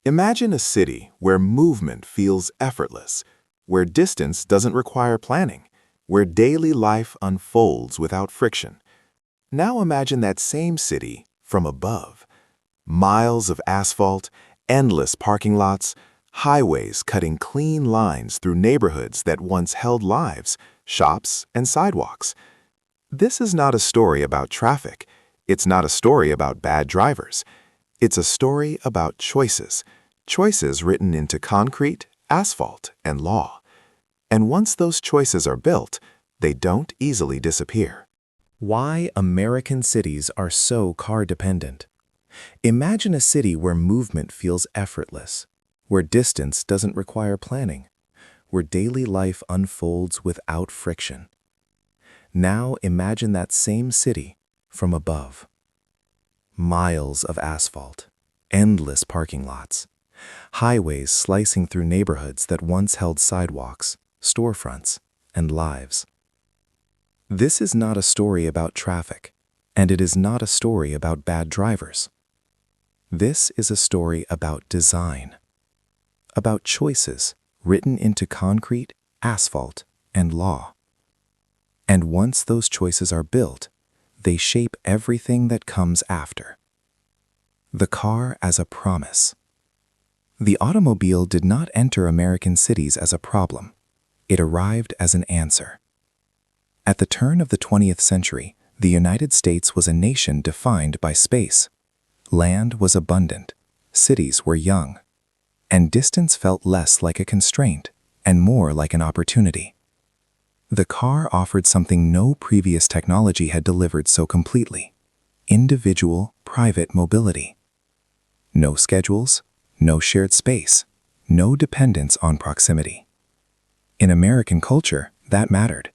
Imagine a city where movement feels effortless, where distance doesn't require planning, where daily life unfolds without friction. Now imagine that same city from above. Miles of asphalt, endless parking lots, highways cutting clean lines through neighborhoods that once held lives, shops, and sidewalks. This is not a story about traffic. It's not a story about bad drivers. It's a story about choices. Choices written into concrete, asphalt, and law. And once those choices are built, they don't easily disappear. Why American cities are so car-dependent. Imagine a city where movement feels effortless, where distance doesn't require planning, where daily life unfolds without friction. Now imagine that same city from above. Miles of asphalt, endless parking lots, highways slicing through neighborhoods that once held sidewalks, storefronts, and lives. This is not a story about traffic, and it is not a story about bad drivers. This is a story about design, about choices written into concrete, asphalt, and law. And once those choices are built, they shape everything that comes after. The car as a promise. The automobile did not enter American cities as a problem. It arrived as an answer. At the turn of the 20th century, the United States was a nation defined by space. Land was abundant, cities were young, and distance felt less like a constraint and more like an opportunity. The car offered something no previous technology had delivered so completely: individual, private mobility. No schedules, no shared space, no dependence on proximity. In American culture, that mattered.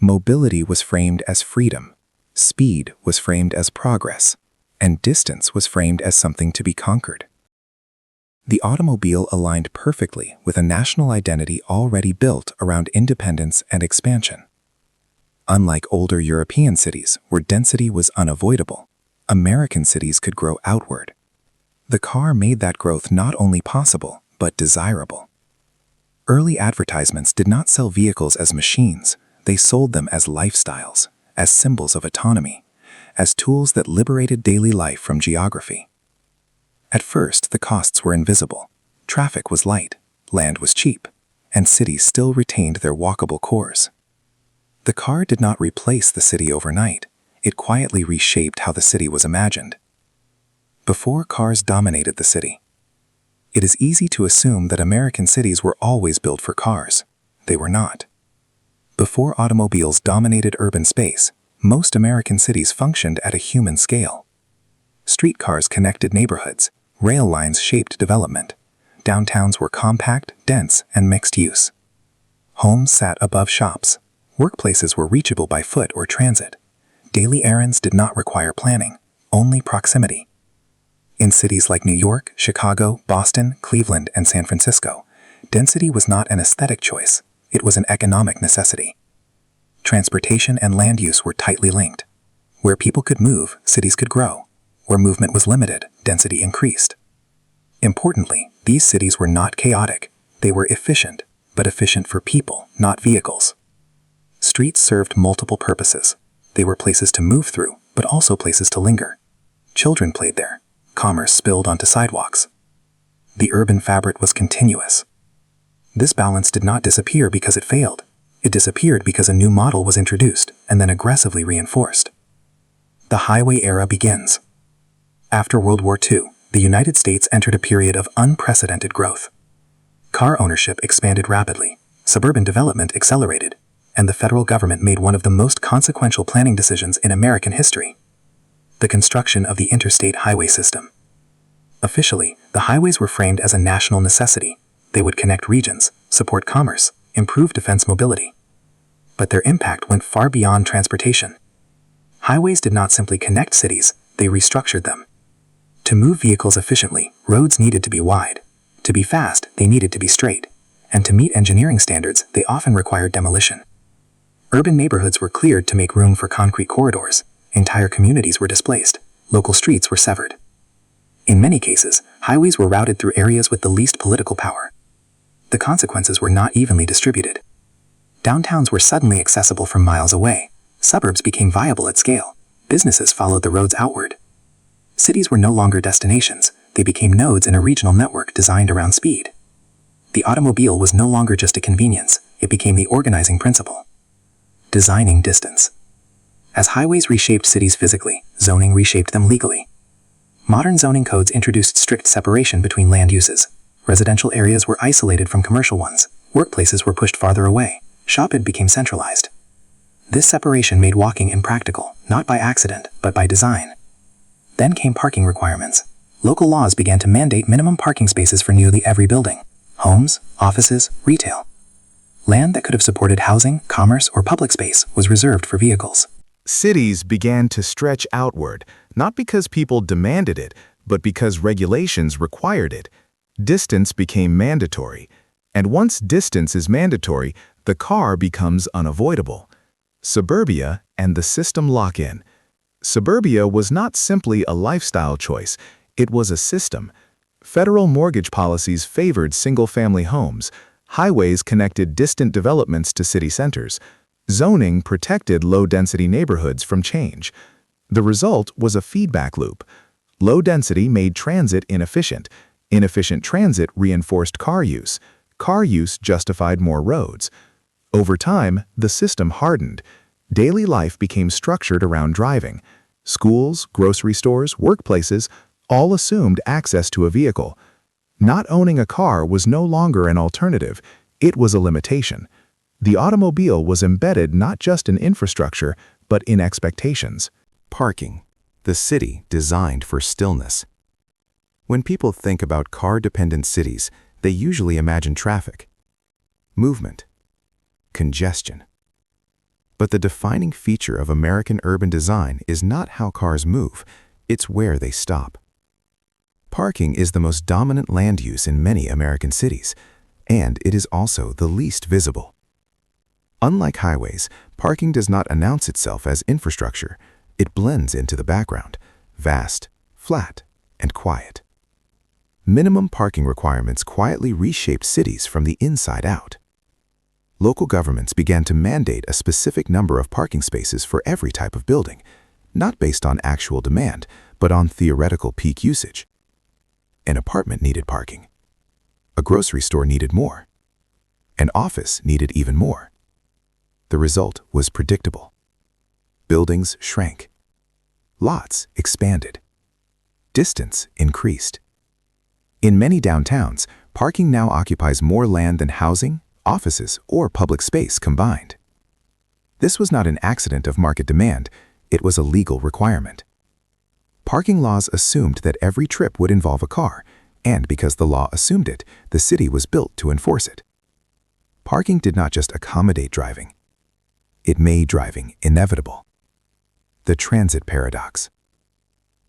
Mobility was framed as freedom, speed was framed as progress, and distance was framed as something to be conquered. The automobile aligned perfectly with a national identity already built around independence and expansion. Unlike older European cities where density was unavoidable, American cities could grow outward. The car made that growth not only possible, but desirable. Early advertisements did not sell vehicles as machines, they sold them as lifestyles, as symbols of autonomy, as tools that liberated daily life from geography. At first, the costs were invisible. Traffic was light, land was cheap, and cities still retained their walkable cores. The car did not replace the city overnight. It quietly reshaped how the city was imagined. Before cars dominated the city, it is easy to assume that American cities were always built for cars. They were not. Before automobiles dominated urban space, most American cities functioned at a human scale. Streetcars connected neighborhoods, rail lines shaped development. Downtowns were compact, dense, and mixed use. Homes sat above shops. Workplaces were reachable by foot or transit. Daily errands did not require planning, only proximity. In cities like New York, Chicago, Boston, Cleveland, and San Francisco, density was not an aesthetic choice, it was an economic necessity. Transportation and land use were tightly linked. Where people could move, cities could grow. Where movement was limited, density increased. Importantly, these cities were not chaotic. They were efficient, but efficient for people, not vehicles. Streets served multiple purposes. They were places to move through, but also places to linger. Children played there. Commerce spilled onto sidewalks. The urban fabric was continuous. This balance did not disappear because it failed. It disappeared because a new model was introduced and then aggressively reinforced. The highway era begins. After World War II, the United States entered a period of unprecedented growth. Car ownership expanded rapidly, suburban development accelerated, and the federal government made one of the most consequential planning decisions in American history: the construction of the interstate highway system. Officially, the highways were framed as a national necessity. They would connect regions, support commerce, improve defense mobility. But their impact went far beyond transportation. Highways did not simply connect cities, they restructured them. To move vehicles efficiently, roads needed to be wide. To be fast, they needed to be straight. And to meet engineering standards, they often required demolition. Urban neighborhoods were cleared to make room for concrete corridors. Entire communities were displaced. Local streets were severed. In many cases, highways were routed through areas with the least political power. The consequences were not evenly distributed. Downtowns were suddenly accessible from miles away. Suburbs became viable at scale. Businesses followed the roads outward. Cities were no longer destinations. They became nodes in a regional network designed around speed. The automobile was no longer just a convenience. It became the organizing principle. Designing distance. As highways reshaped cities physically, zoning reshaped them legally. Modern zoning codes introduced strict separation between land uses. Residential areas were isolated from commercial ones. Workplaces were pushed farther away. Shopping became centralized. This separation made walking impractical, not by accident, but by design. Then came parking requirements. Local laws began to mandate minimum parking spaces for nearly every building. Homes, offices, retail. Land that could have supported housing, commerce, or public space was reserved for vehicles. Cities began to stretch outward, not because people demanded it, but because regulations required it. Distance became mandatory. And once distance is mandatory, the car becomes unavoidable. Suburbia and the system lock in. Suburbia was not simply a lifestyle choice, it was a system. Federal mortgage policies favored single-family homes. Highways connected distant developments to city centers. Zoning protected low-density neighborhoods from change. The result was a feedback loop. Low density made transit inefficient. Inefficient transit reinforced car use. Car use justified more roads. Over time, the system hardened. Daily life became structured around driving. Schools, grocery stores, workplaces all assumed access to a vehicle. Not owning a car was no longer an alternative, it was a limitation. The automobile was embedded not just in infrastructure, but in expectations. Parking, the city designed for stillness. When people think about car-dependent cities, they usually imagine traffic, movement, congestion. But the defining feature of American urban design is not how cars move, it's where they stop. Parking is the most dominant land use in many American cities, and it is also the least visible. Unlike highways, parking does not announce itself as infrastructure. It blends into the background, vast, flat, and quiet. Minimum parking requirements quietly reshaped cities from the inside out. Local governments began to mandate a specific number of parking spaces for every type of building, not based on actual demand, but on theoretical peak usage. An apartment needed parking. A grocery store needed more. An office needed even more. The result was predictable. Buildings shrank. Lots expanded. Distance increased. In many downtowns, parking now occupies more land than housing, offices, or public space combined. This was not an accident of market demand, it was a legal requirement. Parking laws assumed that every trip would involve a car, and because the law assumed it, the city was built to enforce it. Parking did not just accommodate driving. It made driving inevitable. The transit paradox.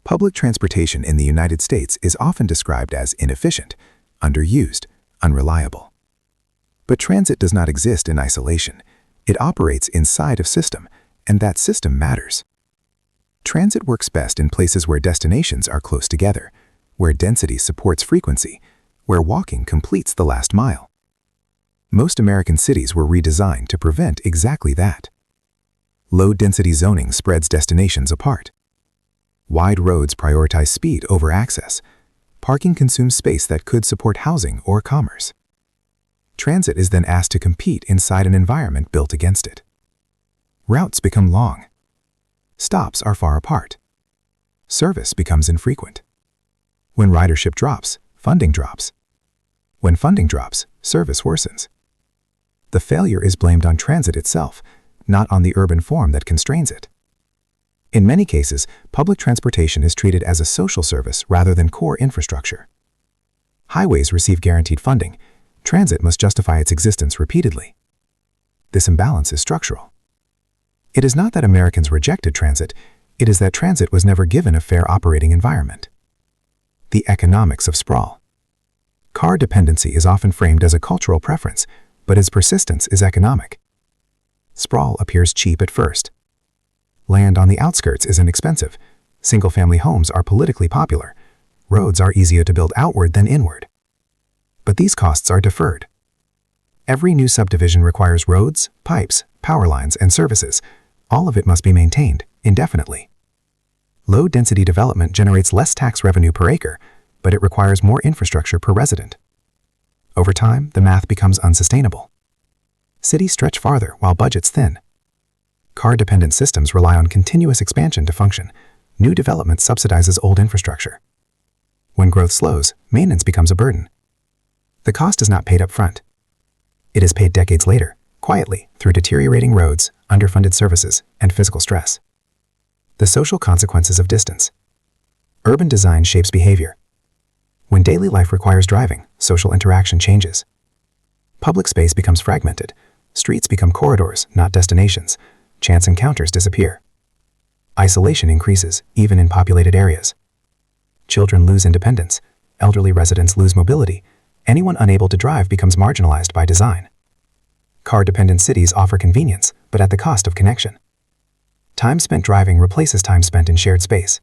Public transportation in the United States is often described as inefficient, underused, unreliable. But transit does not exist in isolation. It operates inside a system, and that system matters. Transit works best in places where destinations are close together, where density supports frequency, where walking completes the last mile. Most American cities were redesigned to prevent exactly that. Low-density zoning spreads destinations apart. Wide roads prioritize speed over access. Parking consumes space that could support housing or commerce. Transit is then asked to compete inside an environment built against it. Routes become long. Stops are far apart. Service becomes infrequent. When ridership drops, funding drops. When funding drops, service worsens. The failure is blamed on transit itself, not on the urban form that constrains it. In many cases, public transportation is treated as a social service rather than core infrastructure. Highways receive guaranteed funding. Transit must justify its existence repeatedly. This imbalance is structural. It is not that Americans rejected transit, it is that transit was never given a fair operating environment. The economics of sprawl. Car dependency is often framed as a cultural preference, but its persistence is economic. Sprawl appears cheap at first. Land on the outskirts is inexpensive. Single-family homes are politically popular. Roads are easier to build outward than inward. But these costs are deferred. Every new subdivision requires roads, pipes, power lines, and services. All of it must be maintained indefinitely. Low-density development generates less tax revenue per acre, but it requires more infrastructure per resident. Over time, the math becomes unsustainable. Cities stretch farther while budgets thin. Car-dependent systems rely on continuous expansion to function. New development subsidizes old infrastructure. When growth slows, maintenance becomes a burden. The cost is not paid up front. It is paid decades later, quietly, through deteriorating roads, underfunded services, and physical stress. The social consequences of distance. Urban design shapes behavior. When daily life requires driving, social interaction changes. Public space becomes fragmented. Streets become corridors, not destinations. Chance encounters disappear. Isolation increases, even in populated areas. Children lose independence. Elderly residents lose mobility. Anyone unable to drive becomes marginalized by design. Car-dependent cities offer convenience, but at the cost of connection. Time spent driving replaces time spent in shared space.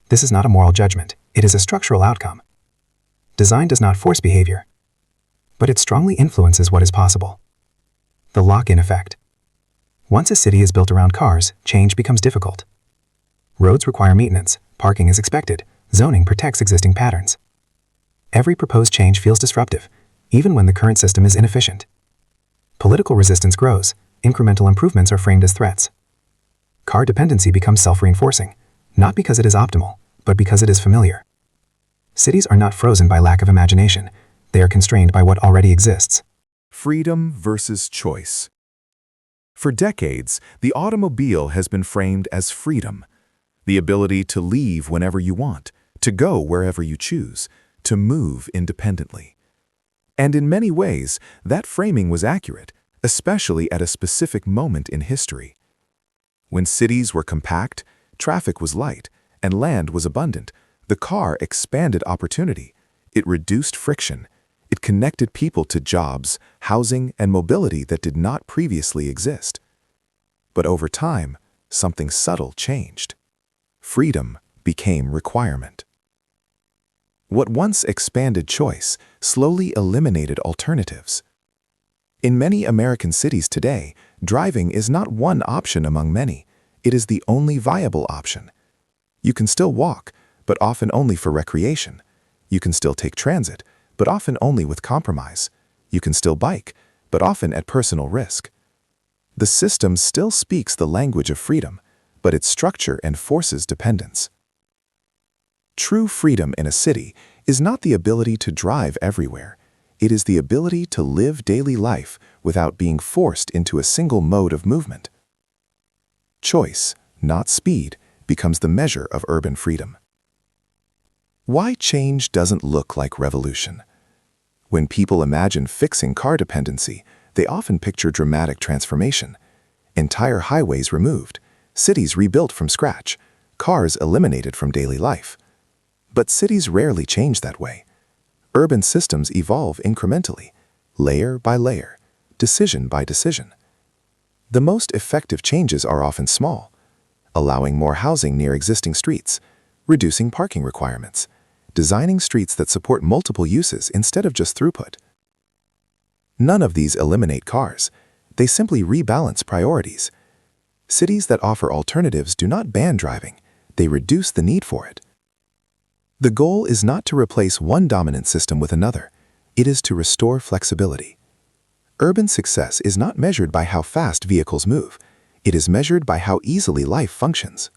This is not a moral judgment, it is a structural outcome. Design does not force behavior, but it strongly influences what is possible. The lock-in effect. Once a city is built around cars, change becomes difficult. Roads require maintenance, parking is expected, zoning protects existing patterns. Every proposed change feels disruptive, even when the current system is inefficient. Political resistance grows, incremental improvements are framed as threats. Car dependency becomes self-reinforcing, not because it is optimal, but because it is familiar. Cities are not frozen by lack of imagination, they are constrained by what already exists. Freedom versus choice. For decades, the automobile has been framed as freedom, the ability to leave whenever you want, to go wherever you choose, to move independently. And in many ways, that framing was accurate, especially at a specific moment in history. When cities were compact, traffic was light, and land was abundant, the car expanded opportunity. It reduced friction. It connected people to jobs, housing, and mobility that did not previously exist. But over time, something subtle changed. Freedom became requirement. What once expanded choice slowly eliminated alternatives. In many American cities today, driving is not one option among many. It is the only viable option. You can still walk, but often only for recreation. You can still take transit, but often only with compromise. You can still bike, but often at personal risk. The system still speaks the language of freedom, but its structure enforces dependence. True freedom in a city is not the ability to drive everywhere. It is the ability to live daily life without being forced into a single mode of movement. Choice, not speed, becomes the measure of urban freedom. Why change doesn't look like revolution? When people imagine fixing car dependency, they often picture dramatic transformation. Entire highways removed, cities rebuilt from scratch, cars eliminated from daily life. But cities rarely change that way. Urban systems evolve incrementally, layer by layer, decision by decision. The most effective changes are often small, allowing more housing near existing streets, reducing parking requirements, designing streets that support multiple uses instead of just throughput. None of these eliminate cars. They simply rebalance priorities. Cities that offer alternatives do not ban driving. They reduce the need for it. The goal is not to replace one dominant system with another. It is to restore flexibility. Urban success is not measured by how fast vehicles move. It is measured by how easily life functions.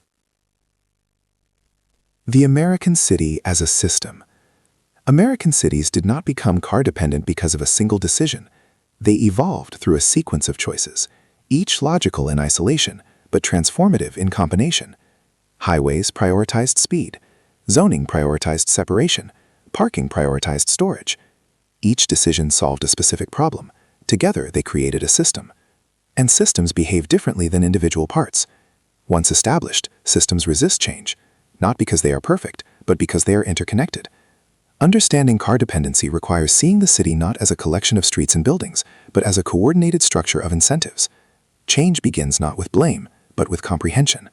The American city as a system. American cities did not become car-dependent because of a single decision. They evolved through a sequence of choices, each logical in isolation, but transformative in combination. Highways prioritized speed. Zoning prioritized separation. Parking prioritized storage. Each decision solved a specific problem. Together, they created a system. And systems behave differently than individual parts. Once established, systems resist change, not because they are perfect, but because they are interconnected. Understanding car dependency requires seeing the city not as a collection of streets and buildings, but as a coordinated structure of incentives. Change begins not with blame, but with comprehension.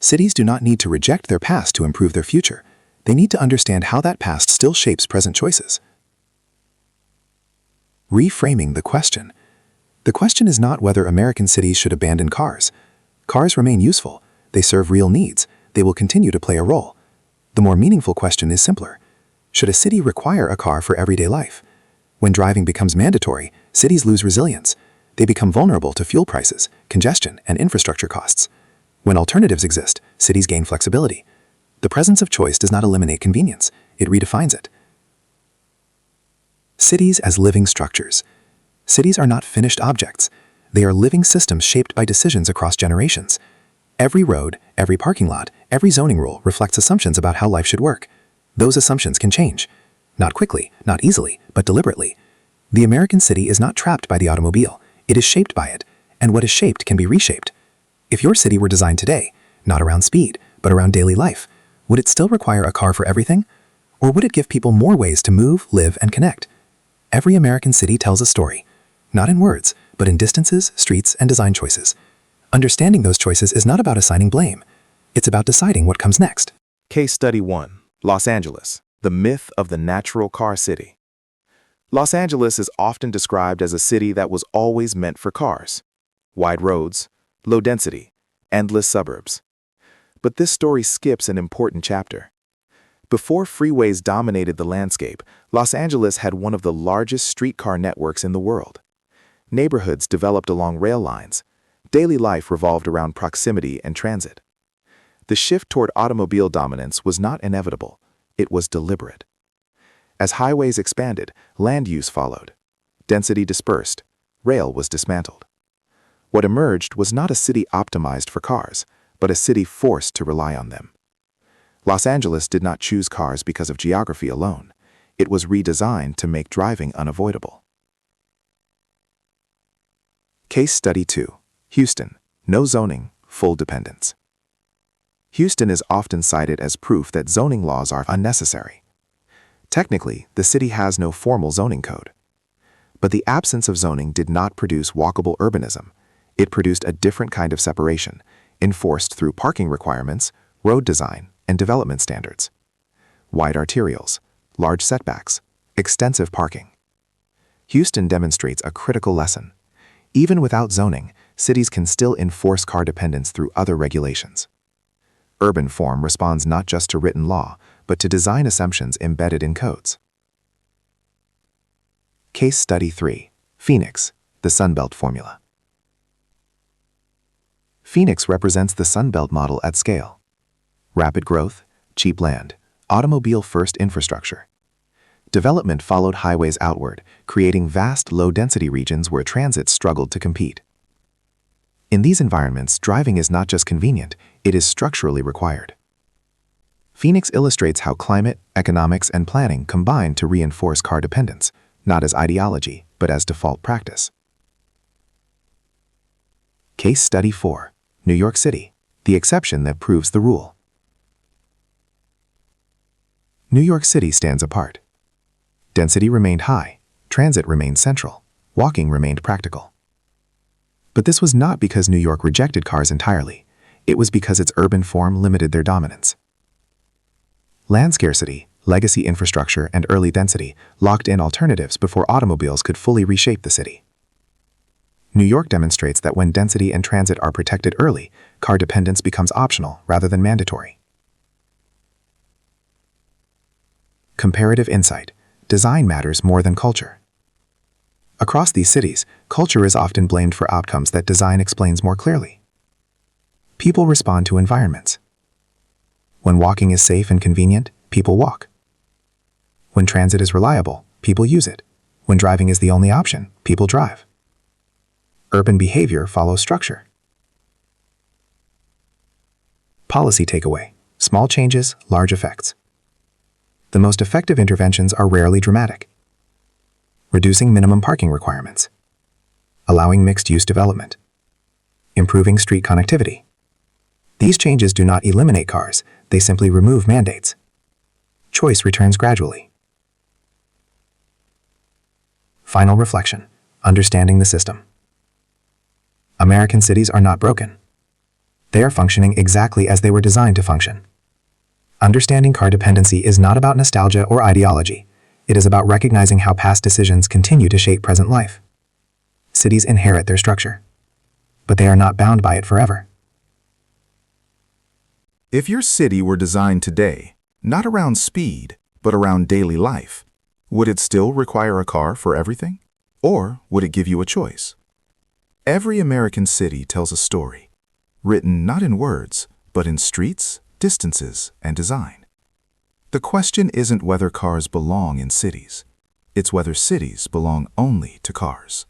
Cities do not need to reject their past to improve their future. they need to understand how that past still shapes present choices. Reframing the question. The question is not whether American cities should abandon cars. Cars remain useful. They serve real needs. They will continue to play a role. The more meaningful question is simpler. Should a city require a car for everyday life? When driving becomes mandatory, cities lose resilience. They become vulnerable to fuel prices, congestion, and infrastructure costs. When alternatives exist, cities gain flexibility. The presence of choice does not eliminate convenience. It redefines it. Cities as living structures. Cities are not finished objects. They are living systems shaped by decisions across generations. Every road, every parking lot, every zoning rule reflects assumptions about how life should work. Those assumptions can change. Not quickly, not easily, but deliberately. The American city is not trapped by the automobile. It is shaped by it, and what is shaped can be reshaped. If your city were designed today, not around speed, but around daily life, would it still require a car for everything? Or would it give people more ways to move, live, and connect? Every American city tells a story, not in words, but in distances, streets, and design choices. Understanding those choices is not about assigning blame. It's about deciding what comes next. Case Study 1. Los Angeles, the myth of the natural car city. Los Angeles is often described as a city that was always meant for cars. Wide roads, low density, endless suburbs. But this story skips an important chapter. Before freeways dominated the landscape, Los Angeles had one of the largest streetcar networks in the world. Neighborhoods developed along rail lines. Daily life revolved around proximity and transit. The shift toward automobile dominance was not inevitable. It was deliberate. As highways expanded, land use followed. Density dispersed. Rail was dismantled. What emerged was not a city optimized for cars, but a city forced to rely on them. Los Angeles did not choose cars because of geography alone. It was redesigned to make driving unavoidable. Case Study 2. Houston. No zoning, full dependence. Houston is often cited as proof that zoning laws are unnecessary. Technically, the city has no formal zoning code. But the absence of zoning did not produce walkable urbanism. It produced a different kind of separation, enforced through parking requirements, road design, and development standards. Wide arterials, large setbacks, extensive parking. Houston demonstrates a critical lesson. Even without zoning, cities can still enforce car dependence through other regulations. Urban form responds not just to written law, but to design assumptions embedded in codes. Case Study 3. Phoenix, the Sunbelt Formula. Phoenix represents the Sunbelt model at scale. Rapid growth, cheap land, automobile-first infrastructure. Development followed highways outward, creating vast low-density regions where transit struggled to compete. In these environments, driving is not just convenient, it is structurally required. Phoenix illustrates how climate, economics, and planning combine to reinforce car dependence, not as ideology, but as default practice. Case Study 4. New York City, the exception that proves the rule. New York City stands apart. Density remained high, transit remained central, walking remained practical. But this was not because New York rejected cars entirely. It was because its urban form limited their dominance. Land scarcity, legacy infrastructure, and early density locked in alternatives before automobiles could fully reshape the city. New York demonstrates that when density and transit are protected early, car dependence becomes optional rather than mandatory. Comparative insight. Design matters more than culture. Across these cities, culture is often blamed for outcomes that design explains more clearly. People respond to environments. When walking is safe and convenient, people walk. When transit is reliable, people use it. When driving is the only option, people drive. Urban behavior follows structure. Policy takeaway. Small changes, large effects. The most effective interventions are rarely dramatic. Reducing minimum parking requirements. Allowing mixed-use development. Improving street connectivity. These changes do not eliminate cars, they simply remove mandates. Choice returns gradually. Final reflection. Understanding the system. American cities are not broken. They are functioning exactly as they were designed to function. Understanding car dependency is not about nostalgia or ideology. It is about recognizing how past decisions continue to shape present life. Cities inherit their structure, but they are not bound by it forever. If your city were designed today, not around speed, but around daily life, would it still require a car for everything? Or would it give you a choice? Every American city tells a story, written not in words, but in streets, distances, and design. The question isn't whether cars belong in cities. It's whether cities belong only to cars.